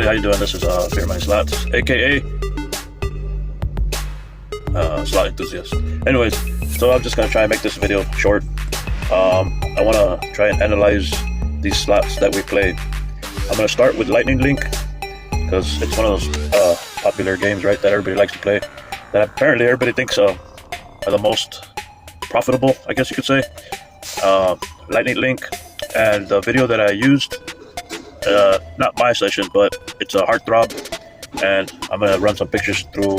everybody, how you doing? This is Fear My Slots, aka Slot Enthusiast. Anyways, so I'm just gonna try and make this video short. I want to try and analyze these slots that we play. I'm gonna start with Lightning Link because it's one of those popular games, right, that everybody likes to play, that apparently everybody thinks are the most profitable, I guess you could say. Lightning Link, and the video that I used, not my session, but it's a Heartthrob, and I'm gonna run some pictures through.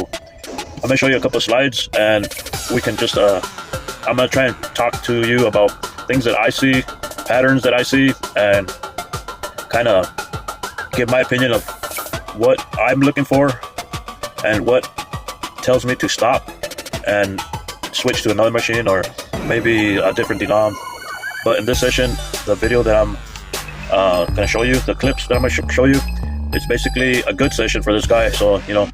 I'm gonna show you a couple of slides, and we can just I'm gonna try and talk to you about things that I see, patterns that I see, and kind of give my opinion of what I'm looking for and what tells me to stop and switch to another machine or maybe a different denom. But in this session, the video that I'm gonna show you, the clips that I'm gonna show you, it's basically a good session for this guy. So, you know,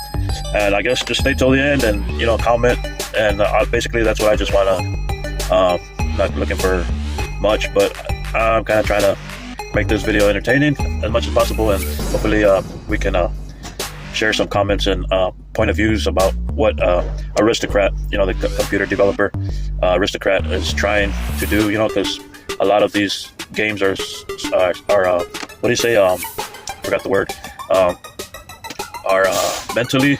and I guess just stay till the end and, you know, comment. And basically that's what I just want to, not looking for much, but I'm kind of trying to make this video entertaining as much as possible. And hopefully we can share some comments and point of views about what Aristocrat, you know, the computer developer Aristocrat is trying to do, you know, because a lot of these games are what do you say, forgot the word, are mentally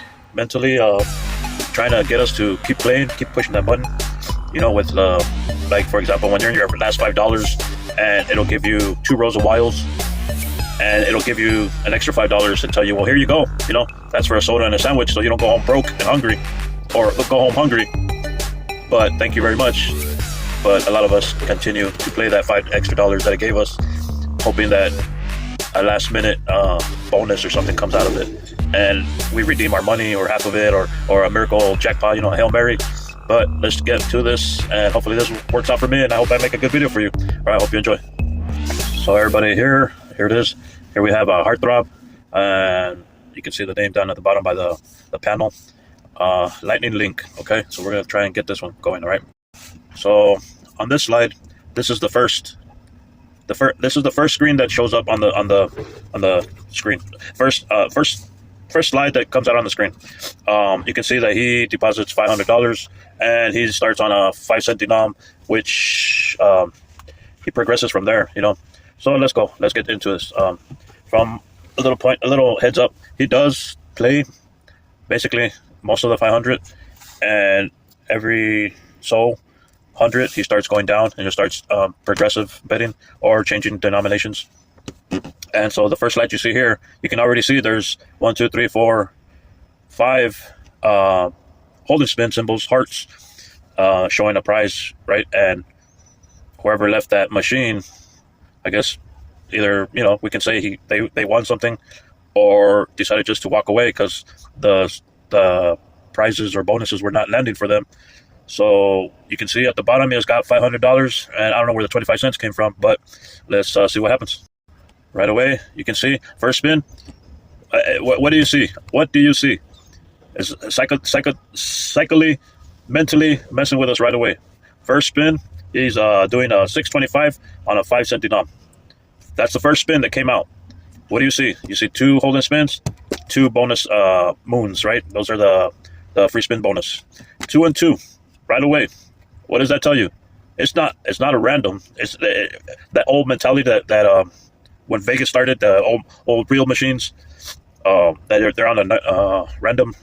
trying to get us to keep playing, keep pushing that button, you know, with like, for example, when you're in your last $5 and it'll give you 2 rows of wilds and it'll give you an extra $5 and tell you, well, here you go, you know, that's for a soda and a sandwich, so you don't go home broke and hungry, or go home hungry, but thank you very much. But a lot of us continue to play that $5 extra that it gave us, hoping that a last minute bonus or something comes out of it and we redeem our money or half of it, or a miracle jackpot, you know, a Hail Mary. But let's get to this, and hopefully this works out for me, and I hope I make a good video for you. All right, I hope you enjoy. So everybody, here it is. Here we have a Heartthrob, and you can see the name down at the bottom by the panel. Lightning Link. Okay, so we're gonna try and get this one going. All right. So on this slide, this is the first screen that shows up on the screen. First slide that comes out on the screen. You can see that he deposits $500 and he starts on a 5-cent denom, which he progresses from there, you know. So let's go. Let's get into this. From a little heads up, he does play basically most of the 500, and every 100 he starts going down and he starts progressive betting or changing denominations. And so the first slide you see here, you can already see there's 1, 2, 3, 4, 5 holding spin symbols, hearts, showing a prize, right? And whoever left that machine, I guess either, you know, we can say they won something, or decided just to walk away because the prizes or bonuses were not landing for them. So you can see at the bottom, he's got $500, and I don't know where the 25 cents came from, but let's see what happens. Right away, you can see first spin. What do you see? What do you see? Is psychically, mentally messing with us right away. First spin, he's doing a 625 on a 5-cent denom. That's the first spin that came out. What do you see? You see 2 holding spins, 2 bonus moons, right? Those are the free spin bonus. 2 and 2. Right away. What does that tell you? It's not a random. It's that old mentality that when Vegas started, the old real machines, that they're on a random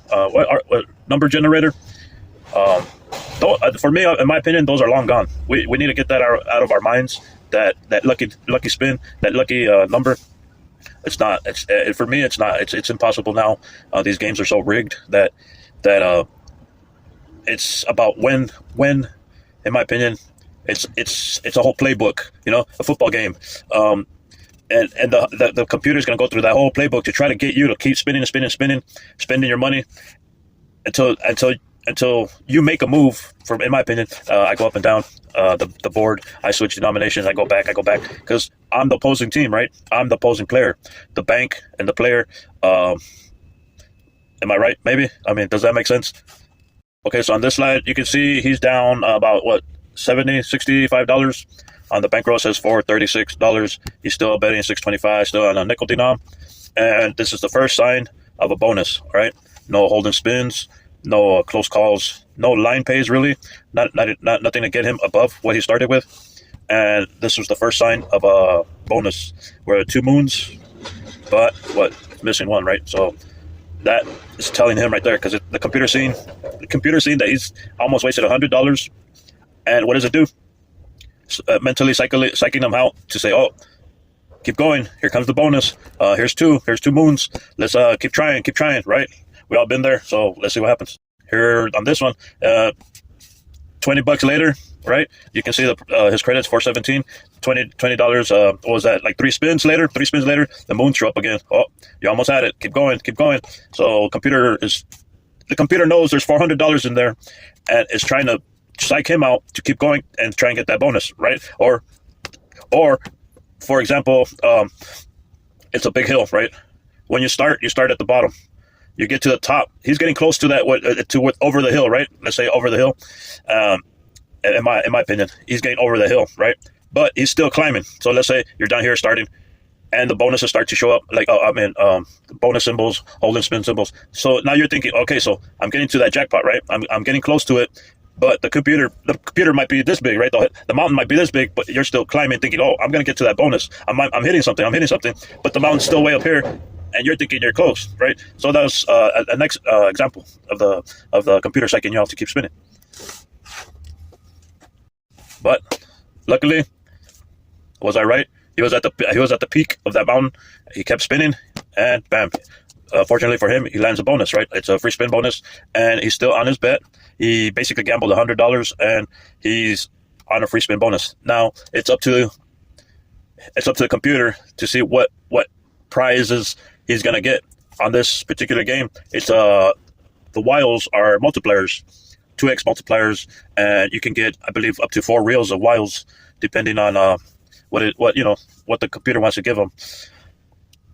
number generator. For me, in my opinion, those are long gone. We need to get that out of our minds. That lucky spin, that lucky number. It's not. For me, it's not. It's impossible now. These games are so rigged that it's about when, in my opinion, it's a whole playbook, you know, a football game. And the computer's going to go through that whole playbook to try to get you to keep spinning, spending your money until you make a move. In my opinion, I go up and down the board. I switch denominations. I go back because I'm the opposing team, right? I'm the opposing player, the bank and the player. Am I right? Maybe. I mean, does that make sense? Okay, so on this slide, you can see he's down about what, $65. On the bankroll says $436. He's still betting $625, still on a nickel denom. and this is the first sign of a bonus. All right, no holding spins, no close calls, no line pays really, not nothing to get him above what he started with. And this was the first sign of a bonus. We're at 2 moons, but what, missing one, right? So that is telling him right there, because the computer seen that he's almost wasted $100. And what does it do? Mentally psyching him out to say, oh, keep going, here comes the bonus, here's two moons, let's keep trying, right? We all been there, so let's see what happens here on this one. $20 later, right? You can see his credits, 417, $20. What was that, like 3 spins later, the moons show up again. Oh, you almost had it, keep going. So the computer knows there's $400 in there, and is trying to psych him out to keep going and try and get that bonus, right? Or for example, it's a big hill, right? When you start at the bottom. You get to the top. He's getting close to that, over the hill, right? Let's say over the hill. In my opinion, he's getting over the hill, right? But he's still climbing. So let's say you're down here starting, and the bonuses start to show up, like bonus symbols, holding spin symbols. So now you're thinking, okay, so I'm getting to that jackpot, right? I'm getting close to it. But the computer might be this big, right? The mountain might be this big, but you're still climbing, thinking, oh, I'm going to get to that bonus. I'm hitting something. But the mountain's still way up here, and you're thinking you're close, right? So that was a next example of the computer psyching you out to keep spinning. But luckily, was I right? He was at the peak of that mountain. He kept spinning, and bam. Fortunately for him, he lands a bonus, right? It's a free spin bonus, and he's still on his bet. He basically gambled $100, and he's on a free spin bonus. Now it's up to the computer to see what prizes he's gonna get on this particular game. It's the wiles are multipliers, 2x multipliers, and you can get, I believe, up to 4 reels of wiles, depending on what the computer wants to give them.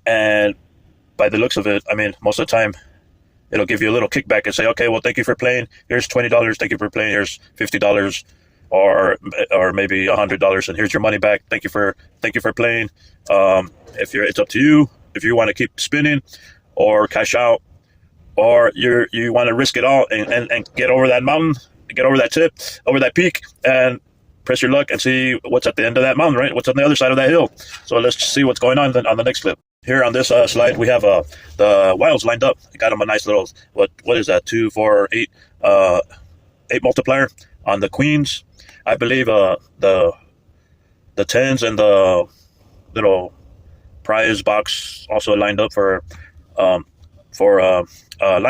And by the looks of it, I mean, most of the time, it'll give you a little kickback and say, okay, well, thank you for playing. Here's $20. Thank you for playing. Here's $50, or maybe $100, and here's your money back. Thank you for playing. It's up to you if you want to keep spinning, or cash out, or you want to risk it all and get over that mountain, get over that tip, over that peak, and press your luck and see what's at the end of that mountain, right? What's on the other side of that hill. So let's see what's going on then on the next clip. Here on this slide, we have the wiles lined up. I got them a nice little, what is that, 2, 4, 8, 8 multiplier on the queens. I believe the tens and the little prize box also lined up for line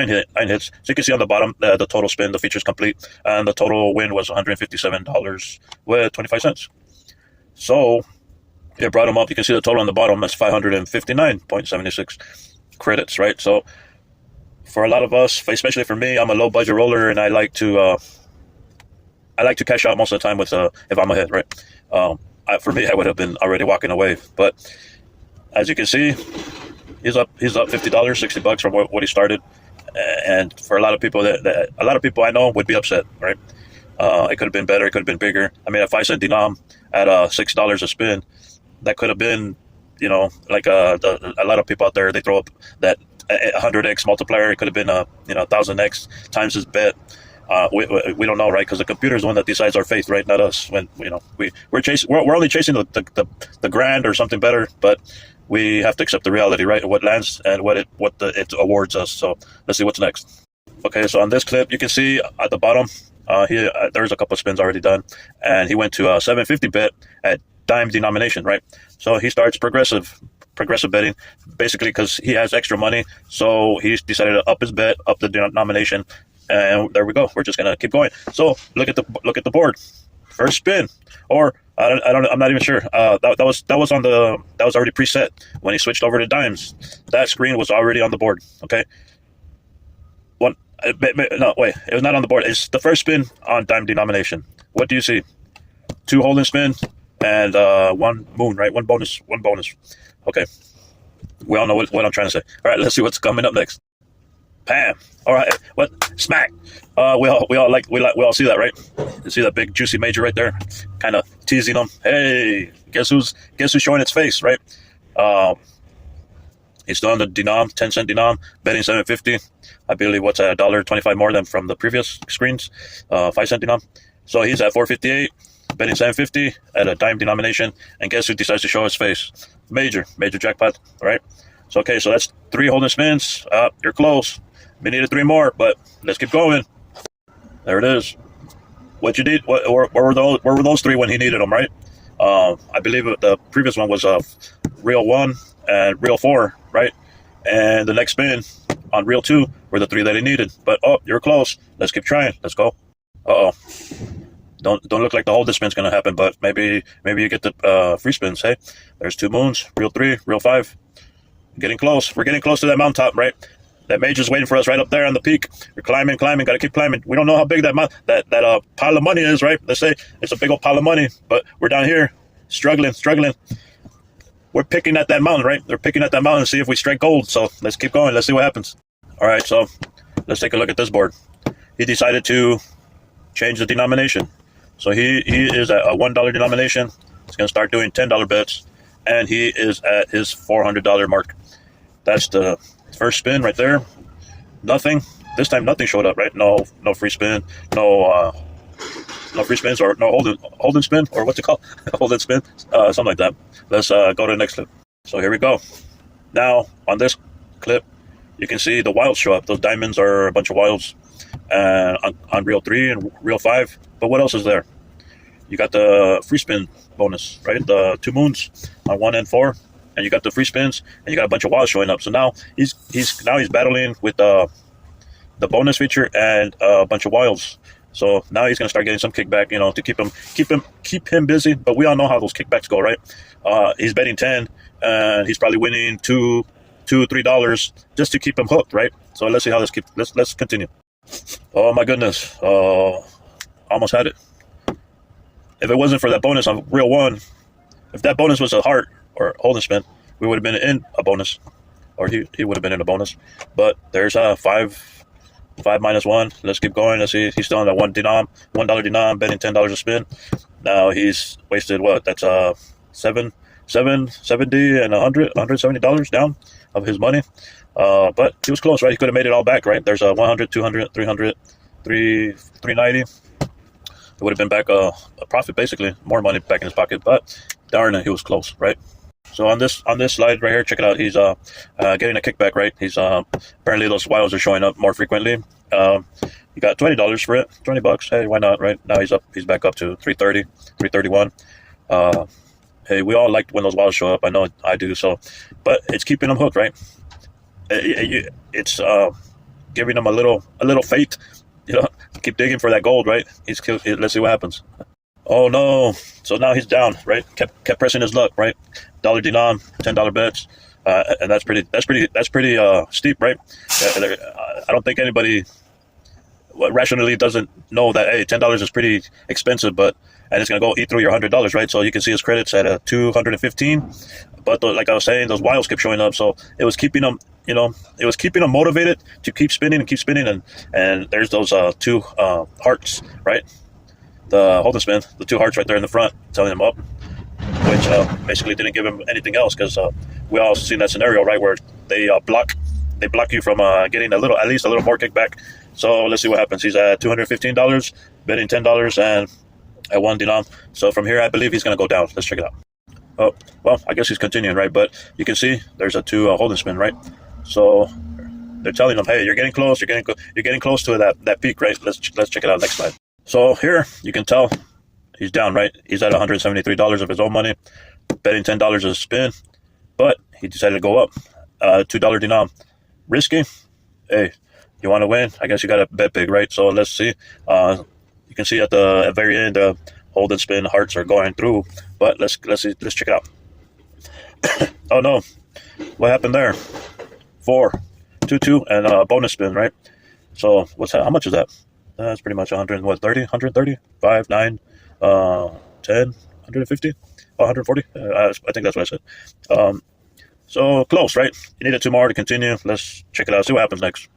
hits. So you can see on the bottom the total spin, the features complete, and the total win was $157 with 25 cents. So it brought them up. You can see the total on the bottom. That's 559.76 credits, right? So for a lot of us, especially for me, I'm a low budget roller, and I like to cash out most of the time with if I'm ahead, right? For me, I would have been already walking away. But as you can see, he's up $50, $60 from what he started. And for a lot of people, that a lot of people I know would be upset, right? It could have been better. It could have been bigger. I mean, a 5-cent denom at $6 a spin, that could have been, like a lot of people out there, they throw up that 100x multiplier. It could have been 1,000x times his bet. We don't know, right? Because the computer is the one that decides our fate, right? Not us. When we're only chasing the grand or something better, but we have to accept the reality, right? What lands and what it awards us. So let's see what's next. Okay, so on this clip, you can see at the bottom, there's a couple of spins already done, and he went to a 750 bet at dime denomination, right? So he starts progressive betting, basically because he has extra money. So he decided to up his bet, up the denomination, and there we go. We're just gonna keep going. So look at the board. First spin, or I'm not even sure. That was already preset when he switched over to dimes. That screen was already on the board. Okay. No, wait, it was not on the board. It's the first spin on dime denomination. What do you see? 2 holding spin and 1 moon, right? One bonus. Okay. We all know what I'm trying to say. All right, let's see what's coming up next. Bam. All right. What? Smack. We all see that, right? You see that big juicy major right there, kind of teasing them. Hey, guess who's showing its face, right? He's still on the denom, 10-cent denom, betting 750. I believe what's at $1.25 more than from the previous screens, 5-cent denom. So he's at 458, betting 750 at a dime denomination. And guess who decides to show his face? Major jackpot. All right. So okay, so that's 3 holding spins. You're close. We needed 3 more, but let's keep going. There it is. What you need? Where were those? Where were those 3 when he needed them? Right. I believe the previous one was reel 1 and reel 4, right? And the next spin on reel 2 were the 3 that he needed. But you're close. Let's keep trying. Let's go. Don't look like the holding spin's gonna happen, but maybe you get the free spins. Hey, there's 2 moons, reel 3, reel 5. Getting close. We're getting close to that mountaintop, right? That major's waiting for us right up there on the peak. We're climbing. Gotta keep climbing. We don't know how big that pile of money is, right? Let's say it's a big old pile of money, but we're down here struggling. We're picking at that mountain, right? They're picking at that mountain to see if we strike gold. So let's keep going. Let's see what happens. All right, so let's take a look at this board. He decided to change the denomination. So he is at a $1 denomination. He's going to start doing $10 bets, and he is at his $400 mark. That's the first spin right there. Nothing. This time nothing showed up, right? No free spin, no free spins, or no holding spin, or what's it called? Holding spin, something like that. Let's go to the next clip. So here we go. Now on this clip, you can see the wilds show up. Those diamonds are a bunch of wilds, and on reel 3 and reel 5. But what else is there? You got the free spin bonus, right? The 2 moons on 1 and 4, and you got the free spins, and you got a bunch of wilds showing up. So now he's battling with the bonus feature and a bunch of wilds. So now he's going to start getting some kickback, to keep him busy. But we all know how those kickbacks go, right? He's betting 10, and he's probably winning $2-3 just to keep him hooked, right? So let's see how let's continue. Oh my goodness, almost had it. If it wasn't for that bonus on reel 1, if that bonus was a heart or holding spin, we would have been in a bonus, or he would have been in a bonus. But there's a 5 minus 1. Let's keep going. Let's see. He's still on that $1 denom, betting $10 a spin. Now he's wasted what? That's $70 and $170 down of his money. But he was close, right? He could have made it all back, right? There's a 100, 200, 300, 390. It would have been back a profit, basically, more money back in his pocket. But darn it, he was close, right? So on this slide right here, check it out. He's getting a kickback, right? He's apparently those wilds are showing up more frequently. He got $20 for it, $20. Hey, why not, right? Now he's back up to 330, 331. Hey, we all like when those wilds show up. I know I do. So, but it's keeping them hooked, right? It's giving them a little fate. Keep digging for that gold, right? Let's see what happens. Oh no! So now he's down, right? Kept pressing his luck, right? $1 denom, $10 bets, and that's pretty steep, right? I don't think anybody rationally doesn't know that $10 is pretty expensive, and it's gonna go eat through your $100, right? So you can see his credits at a 215, but like I was saying, those wilds kept showing up, so it was keeping them. It was keeping them motivated to keep spinning, and there's those 2 hearts, right? The holding spin, the 2 hearts right there in the front, telling him up, which basically didn't give him anything else, because we all seen that scenario, right, where they block you from getting at least a little more kickback. So let's see what happens. He's at $215, betting $10, and at 1 denom. So from here, I believe he's going to go down. Let's check it out. Oh, well, I guess he's continuing, right? But you can see there's a 2 holding spin, right? So they're telling him, hey, you're getting close. You're getting close to that peak, right? Let's check it out. Next slide. So here you can tell he's down, right? He's at $173 of his own money, betting $10 a spin, but he decided to go up. $2 denom, risky. Hey, you want to win? I guess you got to bet big, right? So let's see. You can see at the very end, hold and spin hearts are going through, but let's see. Let's check it out. Oh no, what happened there? 4, 2, 2, and a bonus spin, right? So what's that? How much is that? That's pretty much 130, 5, 9, 10, 150, 140. I think that's what I said. So close, right? You needed 2 more to continue. Let's check it out. See what happens next.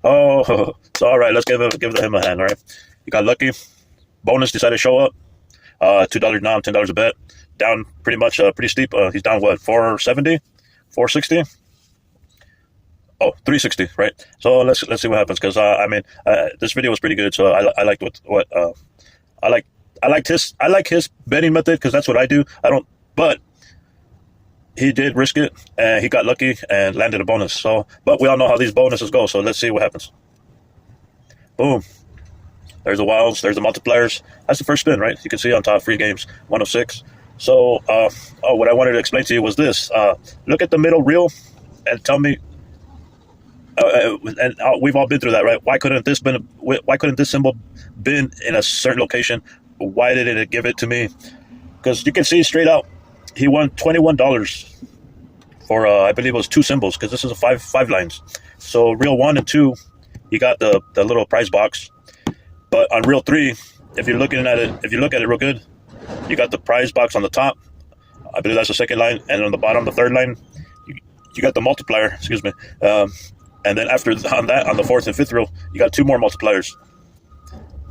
Oh, so all right. Let's give him a hand. All right. You got lucky. Bonus decided to show up. $2 denom, $10 a bet. Down pretty much, pretty steep. He's down what? 470, 460. Oh, 360, right? So let's see what happens, because I mean, this video was pretty good, so I liked what I like. I like his betting method, because that's what I do. I don't, but he did risk it, and he got lucky and landed a bonus. So, but we all know how these bonuses go. So let's see what happens. Boom. There's the wilds. There's the multipliers. That's the first spin, right? You can see on top, free games, 106. So, what I wanted to explain to you was this. Look at the middle reel and tell me. We've all been through that, right? Why couldn't this symbol been in a certain location? Why didn't it give it to me? Because you can see straight out, he won $21 for I believe it was 2 symbols, because this is a five lines. So reel 1 and 2, you got the little prize box. But on reel 3, if you look at it real good, you got the prize box on the top. I believe that's the second line, and on the bottom, the third line, you got the multiplier. Excuse me. And then after on the 4th and 5th reel, you got 2 more multipliers.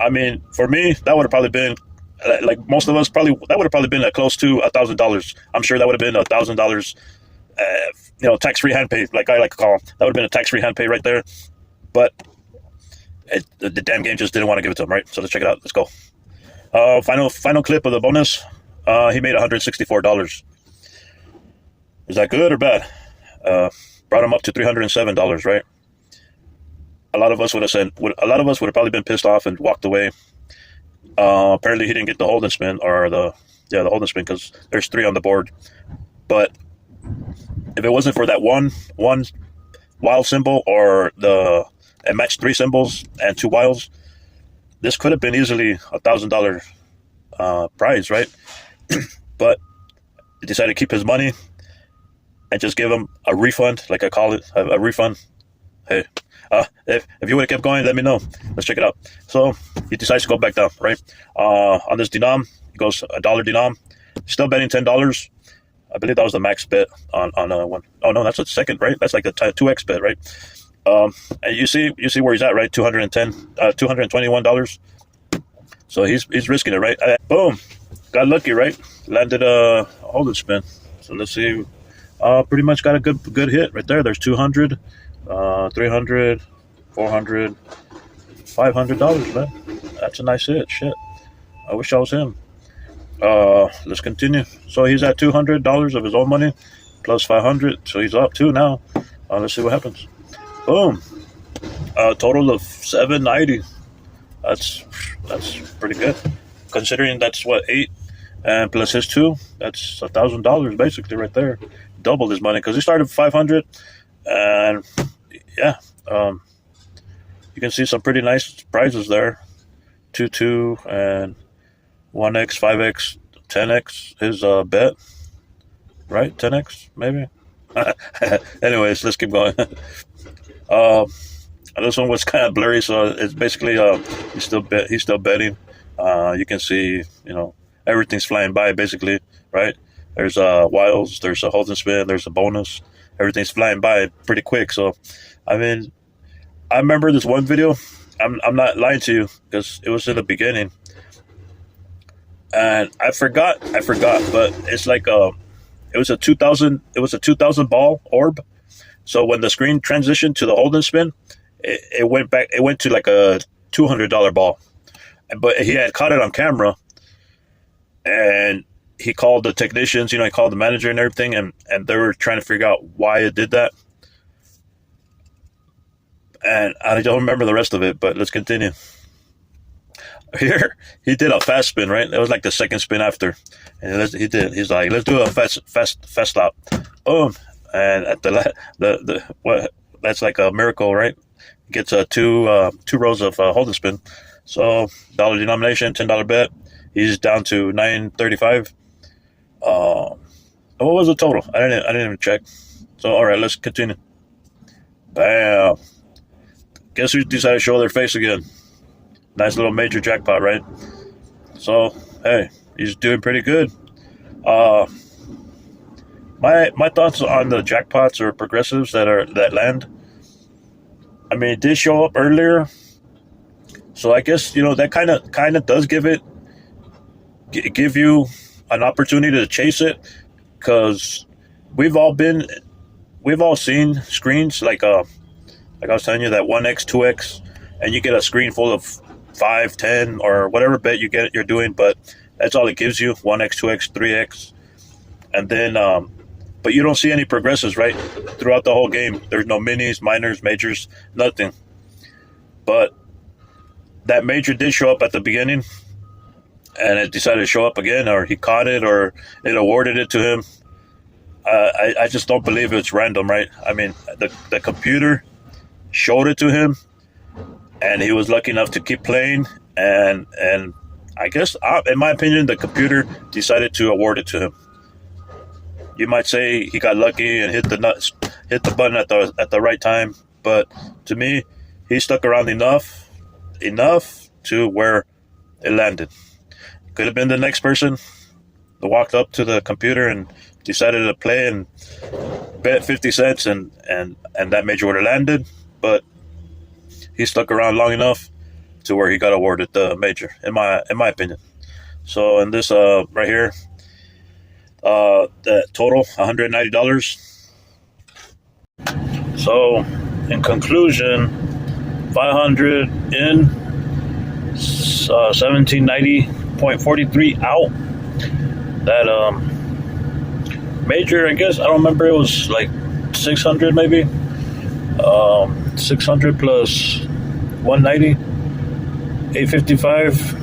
I mean, for me, that would have probably been, like most of us, that would have probably been close to $1,000. I'm sure that would have been $1,000, tax-free hand pay, like I like to call them. That would have been a tax-free hand pay right there. But the damn game just didn't want to give it to him, right? So let's check it out. Let's go. Final clip of the bonus. He made $164. Is that good or bad? Brought him up to $307, right? A lot of us would have probably been pissed off and walked away. Apparently he didn't get the hold and spin, or the hold and spin, because there's 3 on the board. But if it wasn't for that one wild symbol, or it matched 3 symbols and 2 wilds, this could have been easily $1,000 prize, right? But he decided to keep his money and just give him a refund, like I call it, a refund. Hey, if you would have kept going, let me know. Let's check it out. So he decides to go back down, right? On this denom, he goes $1 denom, still betting $10. I believe that was the max bet on one. Oh no, that's the second, right? That's like the 2x bet, right? And you see where he's at, right? $221. So he's risking it, right? Boom, got lucky, right? Landed a hold and spin. So let's see. Pretty much got a good hit right there. There's 200, 300, 400, $500, man. That's a nice hit. Shit, I wish I was him. Let's continue. So he's at $200 of his own money, plus 500. So he's up 2 now. Let's see what happens. Boom. Total of $790. That's pretty good, considering that's what 8 and plus his 2. That's $1,000 basically right there. Doubled his money, because he started 500, and yeah, you can see some pretty nice prizes there. 2 and 1x, 5x, 10x. His bet, right? 10x maybe. Anyways, let's keep going. This one was kind of blurry, so it's basically he's still betting. You can see, everything's flying by basically, right? There's wilds, there's a hold and spin, there's a bonus. Everything's flying by pretty quick. So, I mean, I remember this one video. I'm not lying to you, because it was in the beginning, and I forgot. But it's like it was a 2,000 ball orb. So when the screen transitioned to the hold and spin, it went back. It went to like a $200 ball, but he had caught it on camera, and he called the technicians, he called the manager and everything, and they were trying to figure out why it did that. And I don't remember the rest of it, but let's continue. Here, he did a fast spin, right? It was like the second spin after. And he's like, let's do a fast lap. Boom. And at that's like a miracle, right? Gets 2 rows of hold and spin. So, dollar denomination, $10 bet. He's down to $935. What was the total? I didn't even check. So, all right, let's continue. Bam. Guess who decided to show their face again? Nice little major jackpot, right? So, hey, he's doing pretty good. My thoughts on the jackpots or progressives that land. I mean, it did show up earlier, so I guess that kind of does give you an opportunity to chase it, because we've all been we've all seen screens like I was telling you, that 1x, 2x, and you get a screen full of 5, 10, or whatever bet you're doing, but that's all it gives you, 1x, 2x, 3x. And then, but you don't see any progressives, right? Throughout the whole game. There's no minis, minors, majors, nothing. But that major did show up at the beginning, and it decided to show up again, or he caught it, or it awarded it to him. I just don't believe it's random, right? I mean, the computer showed it to him, and he was lucky enough to keep playing, and I guess, in my opinion, the computer decided to award it to him. You might say he got lucky and hit the button at the right time, but to me, he stuck around enough to where it landed. Could have been the next person that walked up to the computer and decided to play and bet 50 cents, and that major would have landed, but he stuck around long enough to where he got awarded the major, in my opinion. So in this right here, the total $190. So in conclusion, 500 in, 1790.43 out. That major, I guess, I don't remember, it was like 600 maybe. 600 plus 190, 855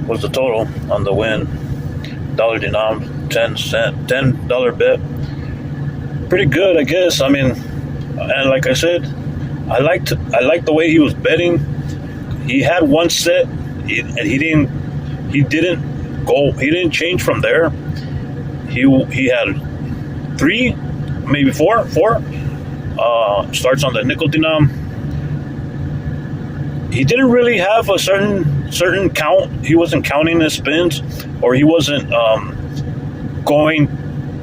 was the total on the win. Dollar denom, $10 bet. Pretty good, I guess. I mean, and like I said, I liked the way he was betting. He had one set, and he didn't change from there. He had 3, maybe 4. Starts on the nickel denom. He didn't really have a certain count. He wasn't counting his spins, or he wasn't going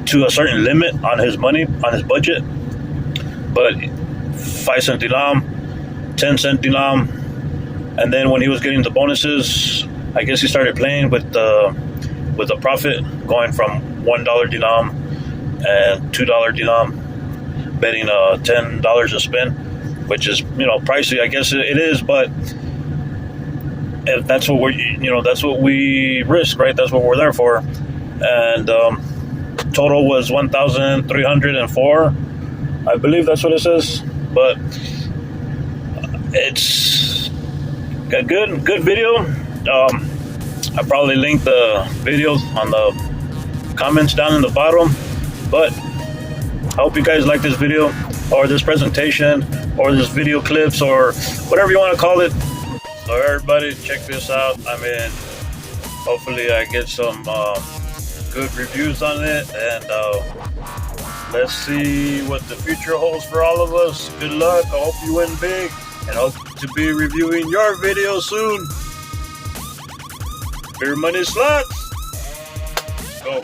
to a certain limit on his money, on his budget. But 5-cent denom, 10-cent denom, and then when he was getting the bonuses, I guess he started playing with the profit, going from $1 denom and $2 denom, betting $10 a spin, which is, pricey. I guess it is, but if that's what that's what we risk, right? That's what we're there for. And total was 1,304. I believe that's what it says. But it's a good video. I probably link the video on the comments down in the bottom. But I hope you guys like this video, or this presentation, or this video clips, or whatever you want to call it. So everybody, check this out. I mean, hopefully I get some good reviews on it, and let's see what the future holds for all of us. Good luck. I hope you win big, and hope to be reviewing your video soon. Beer Money Slots. Go.